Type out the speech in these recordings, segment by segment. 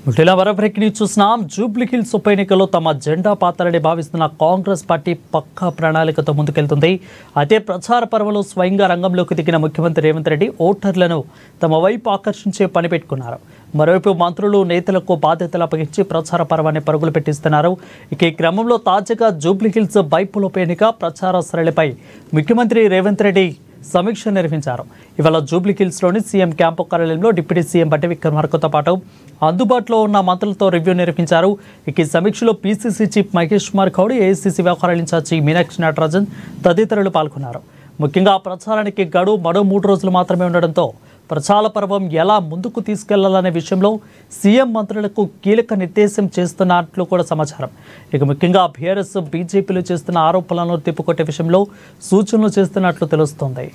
ముఠిలా వరబ్రేక్ని చూసినాం. జూబ్లీహిల్స్ ఉప ఎన్నికల్లో తమ జెండా పాత్రని భావిస్తున్న కాంగ్రెస్ పార్టీ పక్కా ప్రణాళికతో ముందుకెళ్తుంది. అయితే ప్రచార పర్వంలో స్వయంగా రంగంలోకి దిగిన ముఖ్యమంత్రి రేవంత్ రెడ్డి ఓటర్లను తమ వైపు ఆకర్షించే పని పెట్టుకున్నారు. మరోవైపు మంత్రులు నేతలకు బాధ్యతలు అప్పగించి ప్రచార పర్వాన్ని పరుగులు పెట్టిస్తున్నారు. ఇక ఈ క్రమంలో తాజాగా జూబ్లీహిల్స్ బైపోల్ ఉప ఎన్నిక ప్రచార సరళిపై ముఖ్యమంత్రి రేవంత్ రెడ్డి సమీక్ష నిర్వహించారు. ఇవాళ జూబ్లీహిల్స్లోని సీఎం క్యాంపు కార్యాలయంలో డిప్యూటీ సీఎం బట్టి విక్రమార్కతో పాటు అందుబాటులో ఉన్న మంత్రులతో రివ్యూ నిర్వహించారు. ఇక ఈ సమీక్షలో PCC chief Mahesh Kumar Goud, AICC వ్యవహారాల ఇన్ఛార్జి మీనాక్షి నటరాజన్ తదితరులు పాల్గొన్నారు. ముఖ్యంగా ప్రచారానికి గడువు మరో 3 రోజులు మాత్రమే ఉండడంతో ప్రచార పర్వం ఎలా ముందుకు తీసుకెళ్లాలనే విషయంలో సీఎం మంత్రులకు కీలక నిర్దేశం చేస్తున్నట్లు కూడా సమాచారం. ఇక ముఖ్యంగా బీఆర్ఎస్ బీజేపీలు చేస్తున్న ఆరోపణలను తిప్పుకొట్టే విషయంలో సూచనలు చేస్తున్నట్లు తెలుస్తోంది.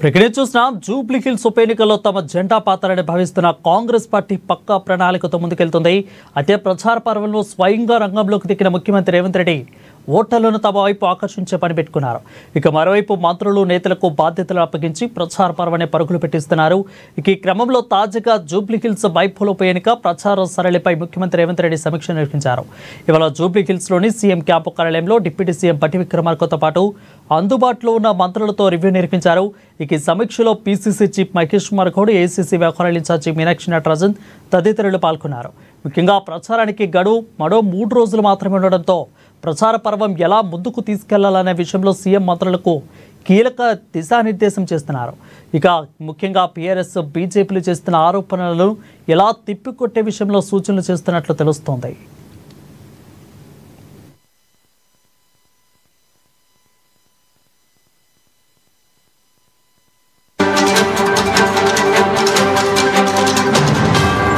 ఇక్కడే చూసినాం. జూబ్లీహిల్స్ ఉప ఎన్నికల్లో తమ జెండా పాత్రని భావిస్తున్న కాంగ్రెస్ పార్టీ పక్కా ప్రణాళికతో ముందుకెళ్తుంది. అయితే ప్రచార పర్వంలో స్వయంగా రంగంలోకి దిగిన ముఖ్యమంత్రి రేవంత్ రెడ్డి ఓటర్లను తమ వైపు ఆకర్షించే పని పెట్టుకున్నారు. ఇక మరోవైపు మంత్రులు నేతలకు బాధ్యతలు అప్పగించి ప్రచార పర్వాన్ని పరుగులు పెట్టిస్తున్నారు. ఇక ఈ క్రమంలో తాజాగా జూబ్లీహిల్స్ బైపోల్ ఉప ఎన్నిక ప్రచార సరళిపై ముఖ్యమంత్రి రేవంత్ రెడ్డి సమీక్ష నిర్వహించారు. ఇవాళ జూబ్లీహిల్స్లోని సీఎం క్యాంపు కార్యాలయంలో డిప్యూటీ సీఎం బట్టి విక్రమార్కతో పాటు అందుబాటులో ఉన్న మంత్రులతో రివ్యూ నిర్వహించారు. ఇక ఈ సమీక్షలో PCC chief Mahesh Kumar Goud, AICC వ్యవహారాల ఇన్ఛార్జి మీనాక్షి నటరాజన్ తదితరులు పాల్గొన్నారు. ముఖ్యంగా ప్రచారానికి గడువు మరో 3 రోజులు మాత్రమే ఉండడంతో ప్రచార పర్వం ఎలా ముందుకు తీసుకెళ్లాలనే విషయంలో సీఎం మంత్రులకు కీలక దిశానిర్దేశం చేస్తున్నారు. ఇక ముఖ్యంగా బీఆర్ఎస్ బీజేపీలు చేస్తున్న ఆరోపణలను ఎలా తిప్పికొట్టే విషయంలో సూచనలు చేస్తున్నట్లు తెలుస్తోంది.